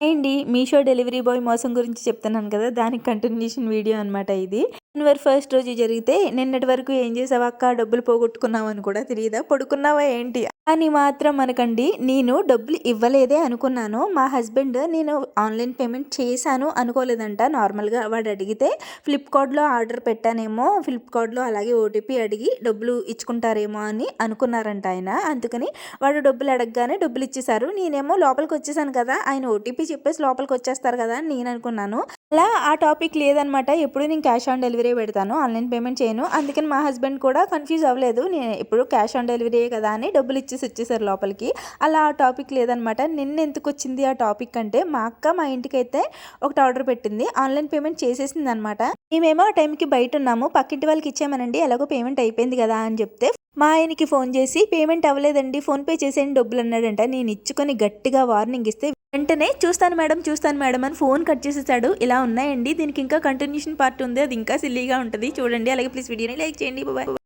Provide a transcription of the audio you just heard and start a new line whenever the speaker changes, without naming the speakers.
ఏండి Meesho delivery boy మోసం గురించి చెప్తున్నాను కదా! దానికి కంటిన్యూషన్ వీడియో అనమాట ఇది. జనవరి ఫస్ట్ రోజు జరిగితే నిన్నటి వరకు ఏం చేసావక్కా డబ్బులు పోగొట్టుకున్నావని కూడా తెలీదా? పడుకున్నావా ఏంటి? అని మాత్రం అనకండి. నేను డబ్బులు ఇవ్వలేదే అనుకున్నాను. మా హస్బెండ్ నేను ఆన్‌లైన్ పేమెంట్ చేశాను అనుకోలేదంట. నార్మల్‌గా వాడు అడిగితే ఫ్లిప్‌కార్ట్‌లో ఆర్డర్ పెట్టానేమో, ఫ్లిప్‌కార్ట్‌లో అలాగే ఓటీపీ అడిగి డబ్బులు ఇచ్చుకుంటారేమో అని అనుకున్నారంట ఆయన. అందుకని వాడు డబ్బులు అడగగానే డబ్బులు ఇచ్చేసారు. నేనేమో లోపలికొచ్చేసాను కదా! ఆయన ఓటీపీ చెప్పేసి లోపలికొచ్చేస్తారు కదా! అని నేను అనుకున్నాను. అలా ఆ టాపిక్ లేదనమాట. ఎప్పుడు నేను క్యాష్ ఆన్ డెలివరీ పెడతాను. ఆన్‌లైన్ పేమెంట్ చేయను. అందుకని మా హస్బెండ్ కూడా కన్‌ఫ్యూజ్ అవ్వలేదు. నేను ఎప్పుడు క్యాష్ ఆన్ డెలివరీయే కదా! అని డబ్బులు ఇచ్చేసి వచ్చేసారు లోపలికి. అలా ఆ టాపిక్ లేదనమాట. నిన్నెందుకొచ్చింది ఆ టాపిక్ అంటే, మా అక్క మా ఇంటికైతే ఒకటి ఆర్డర్ పెట్టింది. ఆన్‌లైన్ పేమెంట్ చేసేసిందనమాట. మేమేమో ఆ టైంకి బయటున్నాము. పక్కింటి వాళ్ళకి ఇచ్చామనండి. ఎలాగో పేమెంట్ అయిపోయింది కదా! అని చెప్తే మా ఆయనకి ఫోన్ చేసి పేమెంట్ అవ్వలేదండి. ఫోన్‌పే చేసేయండి డబ్బులు అన్నాడంట. నేను ఇచ్చుకొని గట్టిగా వార్నింగ్ ఇస్తే వెంటనే చూస్తాను మేడం అని ఫోన్ కట్ చేసేసాడు. ఇలా ఉన్నాయండి. దీనికి ఇంకా కంటిన్యూషన్ పార్ట్ ఉంది. అది ఇంకా సిల్లీగా ఉంటది. చూడండి. అలాగే ప్లీజ్ వీడియోని లైక్ చేయండి. బాయ్.